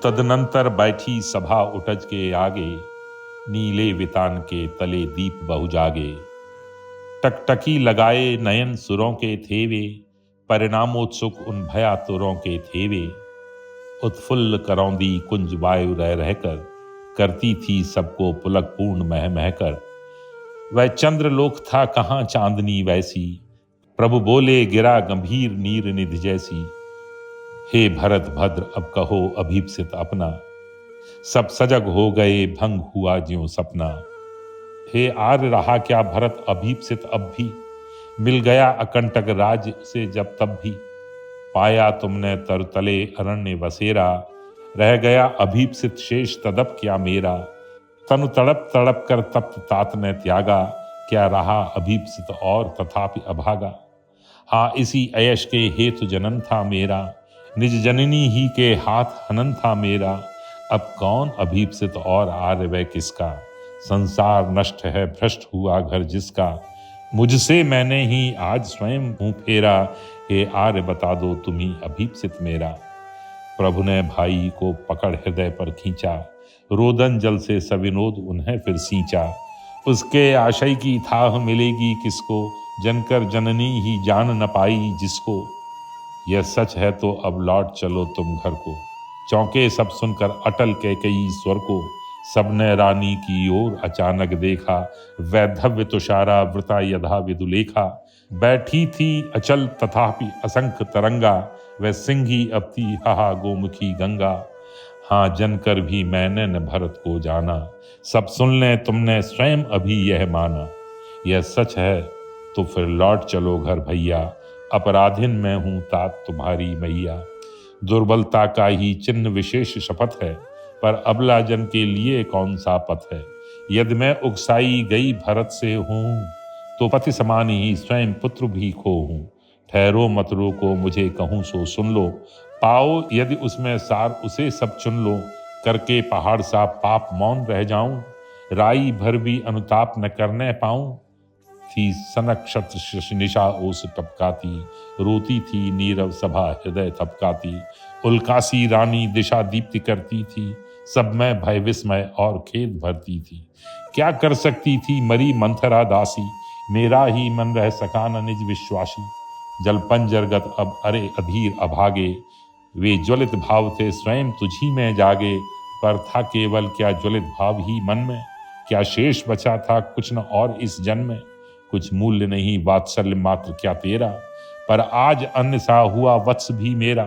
तदनंतर बैठी सभा उठज के आगे, नीले वितान के तले दीप बहु जागे। टकटकी लगाए नयन सुरों के थेवे, परिणामोत्सुक उन भयातुरों के थेवे। उत्फुल्ल करौंदी कुंज वायु रह रहकर, करती थी सबको पुलक पूर्ण मह महकर। वह चंद्रलोक था कहाँ चांदनी वैसी, प्रभु बोले गिरा गंभीर नीर निधि जैसी। हे भरत भद्र अब कहो अभीप्सित अपना, सब सजग हो गए भंग हुआ ज्यों सपना। हे आर्य रहा क्या भरत अभीप्सित अब भी, मिल गया अकंटक राज से जब तब भी। पाया तुमने तरतले अरण्य बसेरा, रह गया अभीप्सित शेष तदप क्या मेरा। तनु तड़प तड़प कर तप्त तात ने त्यागा, क्या रहा अभीप्सित और तथापि अभागा। हाँ इसी ऐश के हेतु जनन था मेरा, निज जननी ही के हाथ हनन था मेरा। अब कौन अभीप्सित और आर्य वह किसका, संसार नष्ट है भ्रष्ट हुआ घर जिसका। मुझसे मैंने ही आज स्वयं मुंह फेरा, हे आर्य बता दो तुम ही अभीप्सित मेरा। प्रभु ने भाई को पकड़ हृदय पर खींचा, रोदन जल से सविनोद उन्हें फिर सींचा। उसके आशय की थाह मिलेगी किसको, जनकर जननी ही जान न पाई जिसको। यह सच है तो अब लौट चलो तुम घर को, चौंके सब सुनकर अटल कैकेयी स्वर को। सबने रानी की ओर अचानक देखा, वैधव्य तुषारा वृता यथा विदुलेखा। बैठी थी अचल तथापि असंख्य तरंगा, वह सिंही अब थी हाहा गोमुखी गंगा। हाँ जनकर भी मैंने न भरत को जाना, सब सुन ले तुमने स्वयं अभी यह माना। यह सच है तो फिर लौट चलो घर भैया, अपराधिन मैं हूं तात तुम्हारी मैया। दुर्बलता का ही चिन्ह विशेष शपथ है, पर अबला जन के लिए कौन सा पथ है। यदि मैं उकसाई गई भरत से हूं, तो पति समान ही स्वयं पुत्र भी खो हूं। ठहरो मत रोको मुझे कहूं सो सुन लो, पाओ यदि उसमें सार उसे सब चुन लो। करके पहाड़ सा पाप मौन रह जाऊं, राई भर भी अनुताप न करने पाऊं। थी सनक क्षत्र निशा ओस टपकाती, रोती थी नीरव सभा हृदय थपकाती। उल्कासी रानी दिशा दीप्ति करती थी, सब में भय विस्मय और खेद भरती थी। क्या कर सकती थी मरी मंथरा दासी, मेरा ही मन रह सका न निज विश्वासी। जल पंजरगत अब अरे अधीर अभागे, वे ज्वलित भाव थे स्वयं तुझी में जागे। पर था केवल क्या ज्वलित भाव ही मन में, क्या शेष बचा था कुछ न और इस जन्म में। कुछ मूल्य नहीं वात्सल्य मात्र क्या तेरा, पर आज अन्य सा हुआ वत्स भी मेरा।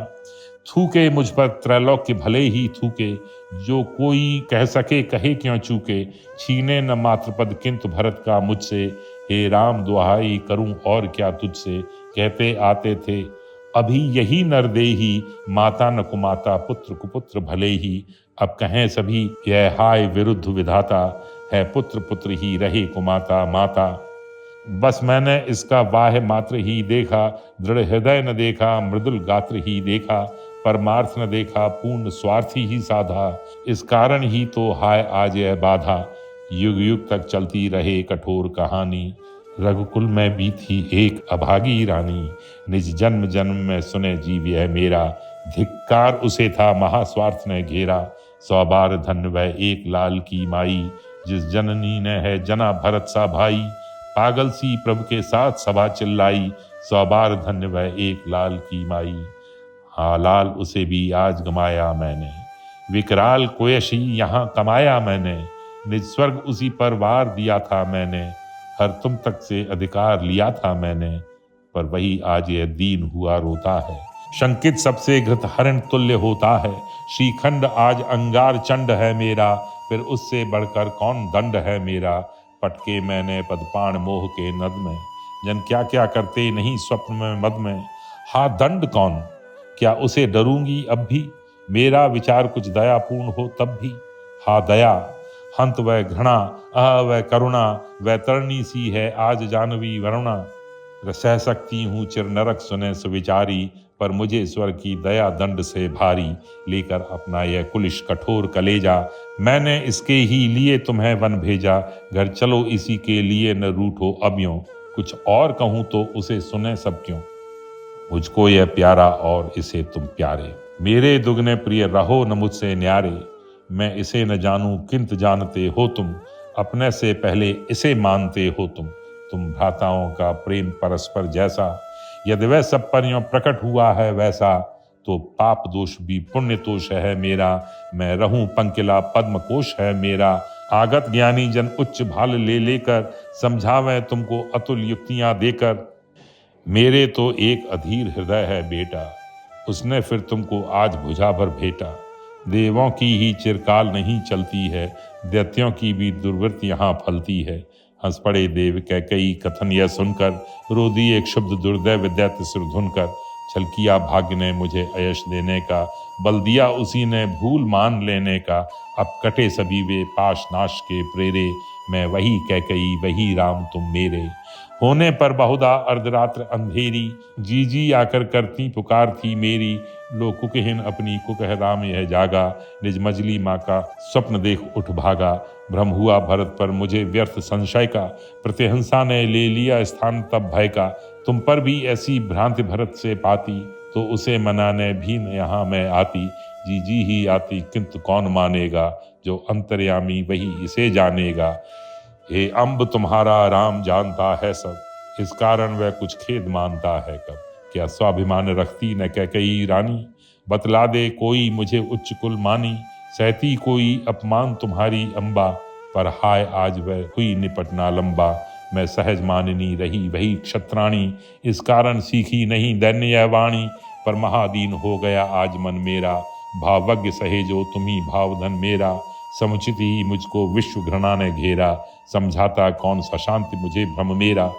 थूके मुझ पर त्रैलोक्य भले ही थूके, जो कोई कह सके कहे क्यों चूके। छीने न मात्र पद किंतु भरत का मुझसे, हे राम दुहाई करूं और क्या तुझसे। कहते आते थे अभी यही नरदेही, माता न कुमाता पुत्र कुपुत्र भले ही। अब कहें सभी यह हाय विरुद्ध विधाता, है पुत्र पुत्र ही रहे कुमाता माता। बस मैंने इसका वाह मात्र ही देखा, दृढ़ हृदय न देखा मृदुल गात्र ही देखा। परमार्थ न देखा पूर्ण स्वार्थी ही साधा, इस कारण ही तो हाय आज यह बाधा। युग युग तक चलती रहे कठोर कहानी, रघुकुल में भी थी एक अभागी रानी। निज जन्म जन्म में सुने जीव यह मेरा, धिक्कार उसे था महास्वार्थ ने घेरा। 100 बार धन्य वह एक लाल की माई, जिस जननी ने है जना भरत सा भाई। पागल सी प्रभु के साथ सभा चिल्लाई, 100 बार धन्य वह एक लाल की माई। हाँ लाल उसे भी आज गमाया मैंने, विकराल कोयश ही यहाँ कमाया मैंने। निज स्वर्ग उसी पर वार दिया था मैंने, हर तुम तक से अधिकार लिया था मैंने। पर वही आज यह दीन हुआ रोता है, शंकित सबसे घृत हरण तुल्य होता है। श्रीखंड आज अंगार चंड है मेरा, फिर उससे बढ़कर कौन दंड है मेरा। पटके मैंने पदपाण मोह के नद में, जन क्या क्या करते नहीं स्वप्न में मद में। हा दंड कौन, क्या उसे डरूंगी अब भी, मेरा विचार कुछ दयापूर्ण हो तब भी। हा दया हंत वह घृणा, वह करुणा, वह तरणी सी है आज जानवी वरुणा। सह सकती हूँ चिर नरक सुने सुविचारी, पर मुझे स्वर की दया दंड से भारी। लेकर अपना यह कुलिश कठोर कलेजा, मैंने इसके ही लिए तुम्हें वन भेजा। घर चलो इसी के लिए न रूठो अब यूं, कुछ और कहूँ तो उसे सुने सब क्यों। मुझको यह प्यारा और इसे तुम प्यारे, मेरे दुगने प्रिय रहो न मुझसे न्यारे, मैं इसे न जानूं किंत जानते हो तुम, अपने से पहले इसे मानते हो तुम भ्राताओं का प्रेम परस्पर जैसा, यदि वह सब पर यों प्रकट हुआ है वैसा, तो पाप दोष भी पुण्य तोष है मेरा, मैं रहूं पंकिला पद्म कोश है मेरा। आगत ज्ञानी जन उच्च भाल ले लेकर, समझावे तुमको अतुल युक्तियां देकर, मेरे तो एक अधीर हृदय है बेटा, उसने फिर तुमको आज भुजा भर भेटा। देवों की ही चिरकाल नहीं चलती है, दैत्यों की भी दुर्वृत्ति यहाँ फलती है। हंस पड़े देव कैकई कथन यह सुनकर, रो दिए एक शब्द दुर्दैव दैत्य सिर धुनकर। छल किया भाग्य ने मुझे अयश देने का, बल दिया उसी ने भूल मान लेने का। अब कटे सभी वे पाश नाश के प्रेरे, मैं वही कैकई वही राम तुम मेरे। होने पर बहुधा अर्धरात्र अंधेरी, जी जी आकर करती पुकार थी मेरी। लो कुकहीन अपनी कुकह राम यह जागा, निज मजली माँ का स्वप्न देख उठ भागा। भ्रम हुआ भरत पर मुझे व्यर्थ संशय का, प्रतिहंसा ने ले लिया स्थान तब भय का। तुम पर भी ऐसी भ्रांति भरत से पाती, तो उसे मनाने भी न यहाँ मैं आती। जी जी ही आती किंतु कौन मानेगा, जो अंतर्यामी वही इसे जानेगा। हे अम्ब तुम्हारा राम जानता है सब, इस कारण वह कुछ खेद मानता है कब। क्या स्वाभिमान रखती न कैकई रानी, बतला दे कोई मुझे उच्च कुल मानी। सहती कोई अपमान तुम्हारी अम्बा, पर हाय आज वह हुई निपटना लंबा। मैं सहज माननी रही वही क्षत्राणी, इस कारण सीखी नहीं दैन्य वाणी। पर महादीन हो गया आज मन मेरा, भावज्ञ सहेजो तुम्ही भावधन मेरा। समुचित ही मुझको विश्व घृणा ने घेरा, समझाता कौन सा शांति मुझे भ्रम मेरा।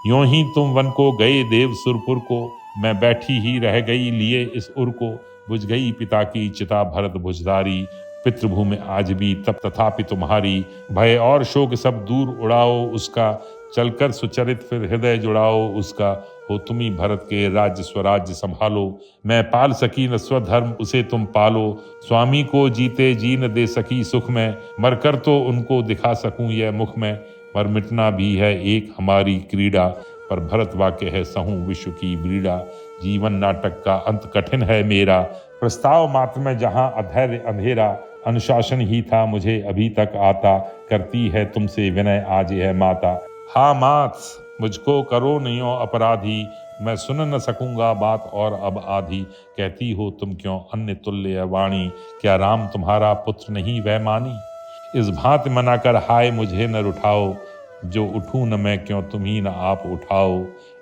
यों ही तुम वन को गए देव सुरपुर को, मैं बैठी ही रह गई लिए इस उर को। बुझ गई पिता की चिता भरत भुजधारी, पितृभूमि आज भी तब तथापि तुम्हारी। भय और शोक सब दूर उड़ाओ उसका, चलकर सुचरित फिर हृदय जुड़ाओ उसका। हो तुम्ही भरत के राज्य स्वराज्य संभालो, मैं पाल सकी न स्वधर्म उसे तुम पालो। स्वामी को जीते जी न दे सकी सुख में, मरकर तो उनको दिखा सकूं यह मुख में। पर मिटना भी है एक हमारी क्रीड़ा, पर भरत वाक्य है सहूं विश्व की ब्रीड़ा। जीवन नाटक का अंत कठिन है मेरा, प्रस्ताव मात्र में जहां अधैर्य अंधेरा। अनुशासन ही था मुझे अभी तक आता, करती है तुमसे विनय आज यह माता। हा मात मुझको करो नहीं अपराधी, मैं सुन न सकूंगा बात और अब आधी। कहती हो तुम क्यों अन्य तुल्य वाणी, क्या राम तुम्हारा पुत्र नहीं वह मानी। इस भांति मनाकर हाय मुझे न रुठाओ, जो उठूं न मैं क्यों तुम ही न आप उठाओ।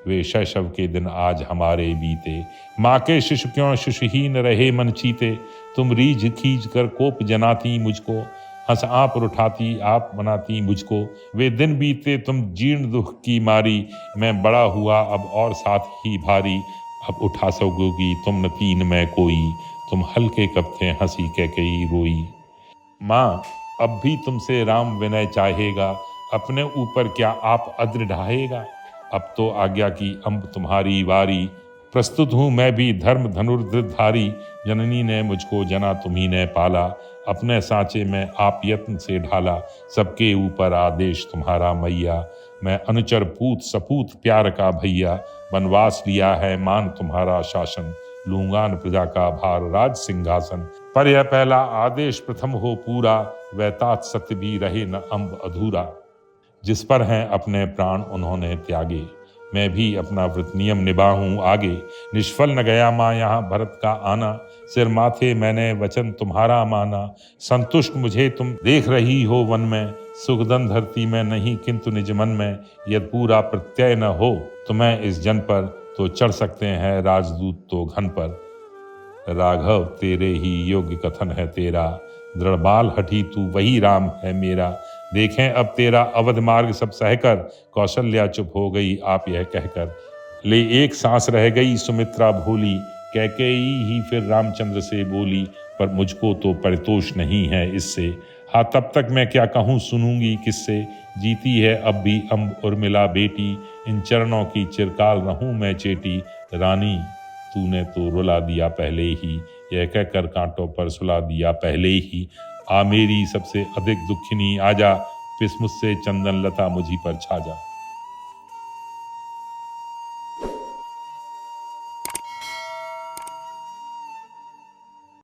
वे शैशव के दिन आज हमारे बीते, माँ के शिशु क्यों शिशुहीन रहे मन चीते। तुम रीझ खींच कर कोप जनाती मुझको, हंस आप रुठाती आप मनाती मुझको। वे दिन बीते तुम जीर्ण दुख की मारी, मैं बड़ा हुआ अब और साथ ही भारी। अब उठा सकोगी तुम न तीन में कोई, तुम हल्के कब थे हंसी कैकई रोई। माँ अब भी तुमसे राम विनय चाहेगा, अपने ऊपर क्या आप अद्र ढाहेगा। अब तो आज्ञा की अम्ब तुम्हारी वारी, प्रस्तुत हूँ मैं भी धर्म धनुर्धारी। जननी ने मुझको जना तुम्ही ने पाला, अपने सांचे में आप यत्न से ढाला। सबके ऊपर आदेश तुम्हारा मैया, मैं अनुचर पूत सपूत प्यार का भैया। वनवास लिया है मान तुम्हारा शासन, लूंगा न प्रजा का भार राज सिंहासन। पर यह पहला आदेश प्रथम हो पूरा, वह तात सत्य भी रहे न अम्ब अधूरा। जिस पर हैं अपने प्राण उन्होंने त्यागे, मैं भी अपना व्रत नियम निभाऊं आगे। निष्फल न गया माँ यहाँ भरत का आना, सिर माथे मैंने वचन तुम्हारा माना। संतुष्ट मुझे तुम देख रही हो वन में, सुखदन धरती में नहीं किंतु निज मन में। यदि पूरा प्रत्यय न हो तुम्हें इस जन पर, तो चढ़ सकते हैं राजदूत तो घन पर। राघव तेरे ही योग्य कथन है तेरा, दृढ़बाल हठी तू वही राम है मेरा। देखें अब तेरा अवध मार्ग सब सहकर, कौशल्या चुप हो गई आप यह कहकर। ले एक सांस रह गई सुमित्रा भोली, कैकेयी ही फिर रामचंद्र से बोली। पर मुझको तो परितोष नहीं है इससे, हाँ तब तक मैं क्या कहूँ सुनूंगी किससे। जीती है अब भी अम्ब उर्मिला बेटी, इन चरणों की चिरकाल रहूं मैं चेटी। रानी तूने तो रुला दिया पहले ही, यह कहकर कांटों पर सुला दिया पहले ही। आ मेरी सबसे अधिक दुखिनी आजा, पिस मुझसे चंदन लता मुझी पर छा जा।